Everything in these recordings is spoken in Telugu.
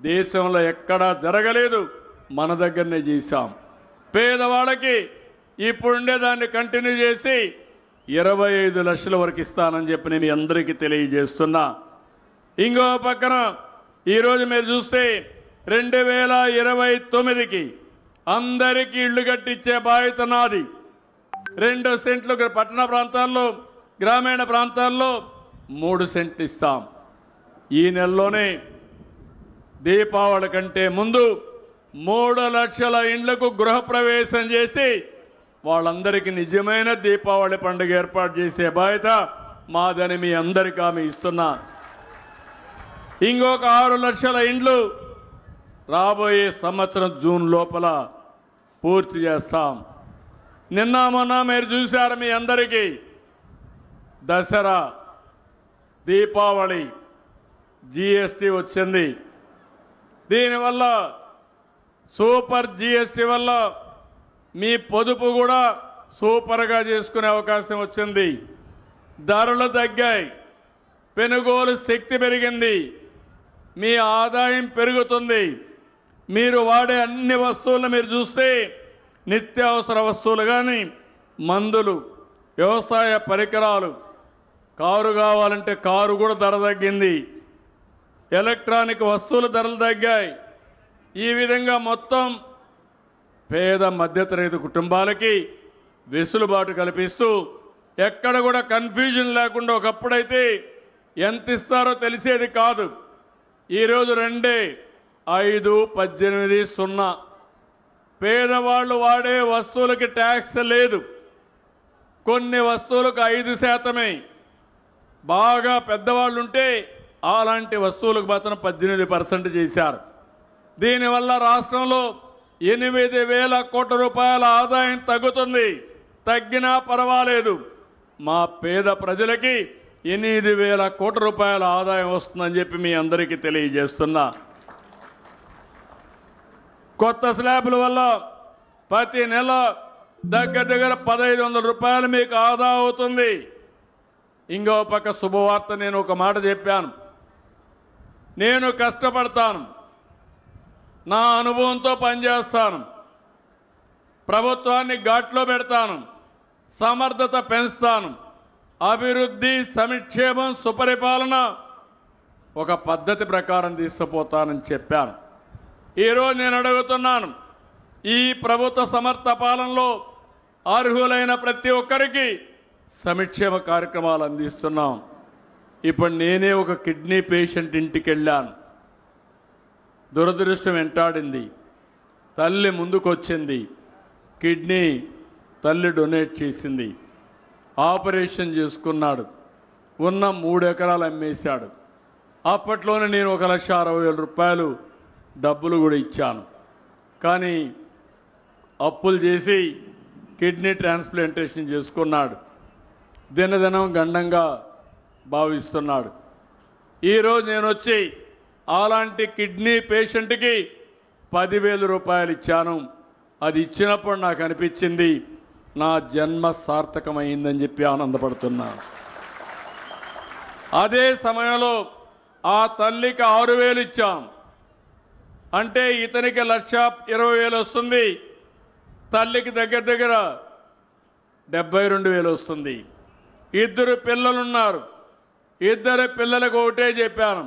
దేశంలో ఎక్కడా జరగలేదు, మన దగ్గరనే చేశాం. పేదవాళ్ళకి ఇప్పుడుండే దాన్ని కంటిన్యూ చేసి 25 లక్షల వరకు ఇస్తానని చెప్పి నేను మీ అందరికీ తెలియజేస్తున్నా. ఇంకో పక్కన ఈరోజు మీరు చూస్తే 2029కి అందరికీ ఇళ్లు కట్టించే బాధ్యత నాది. 2 సెంట్లు పట్టణ ప్రాంతాల్లో, గ్రామీణ ప్రాంతాల్లో 3 సెంట్లు ఇస్తాం. ఈ నెలలోనే దీపావళి కంటే ముందు 3 లక్షల ఇండ్లకు గృహప్రవేశం చేసి వాళ్ళందరికీ నిజమైన దీపావళి పండుగ ఏర్పాటు చేసే బాధ్యత మాదని మీ అందరికీ హామీ ఇస్తున్నా. ఇంకొక 6 లక్షల ఇండ్లు రాబోయే సంవత్సరం జూన్ లోపల పూర్తి చేస్తాం. నిన్న మొన్న మీరు చూశారు, మీ అందరికీ దసరా, దీపావళి, జీఎస్టీ వచ్చింది. దీనివల్ల సూపర్ జీఎస్టీ వల్ల మీ పొదుపు కూడా సూపర్గా చేసుకునే అవకాశం వచ్చింది. ధరలు తగ్గాయి, కొనుగోలు శక్తి పెరిగింది, మీ ఆదాయం పెరుగుతుంది. మీరు వాడే అన్ని వస్తువులను మీరు చూస్తే నిత్యావసర వస్తువులు కానీ, మందులు, వ్యవసాయ పరికరాలు, కారు కావాలంటే కారు కూడా ధర తగ్గింది, ఎలక్ట్రానిక్ వస్తువుల ధరలు తగ్గాయి. ఈ విధంగా మొత్తం పేద మధ్యతరగతి కుటుంబాలకి వెసులుబాటు కల్పిస్తూ ఎక్కడ కూడా కన్ఫ్యూజన్ లేకుండా, ఒకప్పుడైతే ఎంత ఇస్తారో తెలిసేది కాదు. ఈరోజు 2,5,18,0 పేదవాళ్ళు వాడే వస్తువులకి ట్యాక్స్ లేదు. కొన్ని వస్తువులకు 5%. బాగా పెద్దవాళ్ళు ఉంటే అలాంటి వస్తువులకు మాత్రం 18% చేశారు. దీనివల్ల రాష్ట్రంలో 8,000 కోట్ల రూపాయల ఆదాయం తగ్గుతుంది. తగ్గినా పర్వాలేదు, మా పేద ప్రజలకి 8,000 కోట్ల రూపాయల ఆదాయం వస్తుందని చెప్పి మీ అందరికీ తెలియజేస్తున్నా. కొత్త స్లాబ్ల వల్ల ప్రతి నెల దగ్గర 1,500 రూపాయలు మీకు ఆదా అవుతుంది. ఇంకో పక్క శుభవార్త, నేను ఒక మాట చెప్పాను, నేను కష్టపడతాను, నా అనుభవంతో పనిచేస్తాను, ప్రభుత్వాన్ని ఘాట్లో పెడతాను, సమర్థత పెంచుతాను, అభివృద్ధి, సంక్షేమం, సుపరిపాలన ఒక పద్ధతి ప్రకారం తీసుకుపోతానని చెప్పాను. ఈరోజు నేను అడుగుతున్నాను, ఈ ప్రభుత్వ సమర్థ పాలనలో అర్హులైన ప్రతి ఒక్కరికి సంక్షేమ కార్యక్రమాలు అందిస్తున్నాం. ఇప్పుడు నేనే ఒక కిడ్నీ పేషెంట్ ఇంటికి వెళ్ళాను. దురదృష్టం వెంటాడింది. తల్లి ముందుకొచ్చింది, కిడ్నీ తల్లి డొనేట్ చేసింది, ఆపరేషన్ చేసుకున్నాడు, ఉన్న 3 ఎకరాలు అమ్మేశాడు. అప్పట్లోనే నేను 1,60,000 రూపాయలు డబ్బులు కూడా ఇచ్చాను. కానీ అప్పులు చేసి కిడ్నీ ట్రాన్స్ప్లాంటేషన్ చేసుకున్నాడు. దినదినం గండంగా భావిస్తున్నాడు. ఈరోజు నేను వచ్చి అలాంటి కిడ్నీ పేషెంట్కి 10,000 రూపాయలు ఇచ్చాను. అది ఇచ్చినప్పుడు నాకు అనిపించింది నా జన్మ సార్థకమైందని చెప్పి ఆనందపడుతున్నాను. అదే సమయంలో ఆ తల్లికి 6,000 ఇచ్చాం. అంటే ఇతనికి 1,20,000 వస్తుంది, తల్లికి దగ్గర 72,000 వస్తుంది. 2 పిల్లలున్నారు, 2 పిల్లలకు ఒకటే చెప్పాను,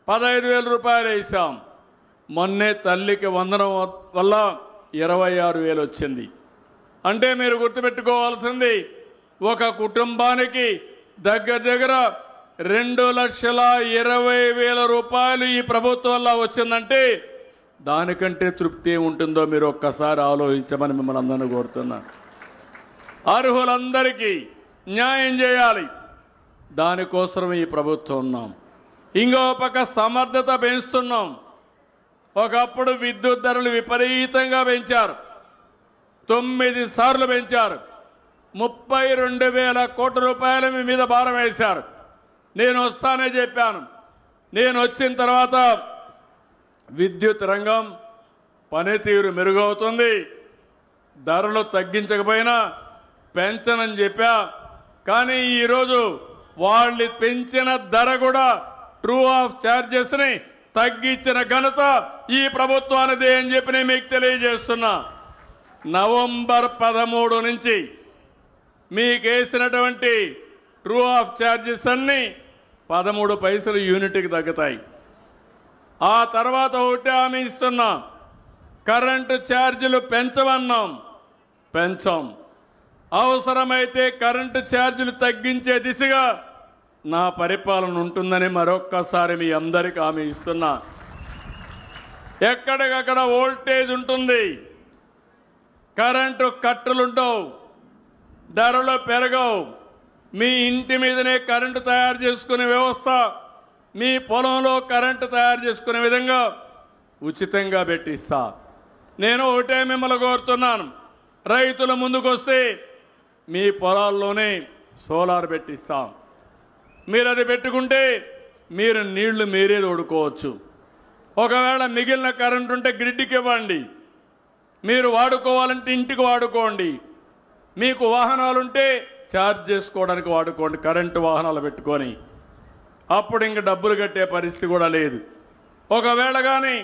15,000 రూపాయలు వేసాం. మొన్నే తల్లికి వందనం వల్ల 26,000 వచ్చింది. అంటే మీరు గుర్తుపెట్టుకోవాల్సింది, ఒక కుటుంబానికి దగ్గర 2,20,000 రూపాయలు ఈ ప్రభుత్వం వల్ల వచ్చిందంటే దానికంటే తృప్తి ఉంటుందో మీరు ఒక్కసారి ఆలోచించమని మిమ్మల్ని అందరినీ కోరుతున్నాను. అర్హులందరికీ న్యాయం చేయాలి, దానికోసం ఈ ప్రభుత్వం ఉన్నాం. ఇంకో పక్క సమర్థత పెంచుతున్నాం. ఒకప్పుడు విద్యుత్ ధరలు విపరీతంగా పెంచారు, 9 సార్లు పెంచారు, 32,000 కోట్ల రూపాయలు మీ మీద భారం వేశారు. నేను వస్తానే చెప్పాను. నేను వచ్చిన తర్వాత విద్యుత్ రంగం పనితీరు మెరుగవుతుంది, ధరలు తగ్గించకపోయినా పెంచనని చెప్పా. కానీ ఈరోజు వాళ్ళు పెంచిన ధర కూడా ట్రూ ఆఫ్ ఛార్జెస్ని తగ్గించిన ఘనత ఈ ప్రభుత్వానిదే అని చెప్పి నేను మీకు తెలియజేస్తున్నా. నవంబర్ 13 నుంచి మీకు వేసినటువంటి ట్రూ ఆఫ్ ఛార్జెస్ అన్ని 13 పైసలు యూనిట్కి తగ్గుతాయి. ఆ తర్వాత ఒకటి హామీ ఇస్తున్నా, కరెంటు ఛార్జీలు పెంచమన్నాం, పెంచాం. అవసరమైతే కరెంటు ఛార్జీలు తగ్గించే దిశగా నా పరిపాలన ఉంటుందని మరొక్కసారి మీ అందరికీ హామీ ఇస్తున్నా. ఎక్కడికక్కడ వోల్టేజ్ ఉంటుంది, కరెంటు కట్టులుండవు, ధరలు పెరగవు. మీ ఇంటి మీదనే కరెంటు తయారు చేసుకునే వ్యవస్థ, మీ పొలంలో కరెంటు తయారు చేసుకునే విధంగా ఉచితంగా పెట్టిస్తా. నేను ఒకటే మిమ్మల్ని కోరుతున్నాను, రైతులు ముందుకొస్తే మీ పొలాల్లోనే సోలార్ పెట్టిస్తాం. మీరు అది పెట్టుకుంటే మీరు నీళ్లు మీరే తోడుకోవచ్చు. ఒకవేళ మిగిలిన కరెంటు ఉంటే గ్రిడ్కి ఇవ్వండి, మీరు వాడుకోవాలంటే ఇంటికి వాడుకోండి. మీకు వాహనాలుంటే ఛార్జ్ చేసుకోవడానికి వాడుకోండి, కరెంటు వాహనాలు పెట్టుకొని. అప్పుడు ఇంక డబ్బులు కట్టే పరిస్థితి కూడా లేదు. ఒకవేళ కానీ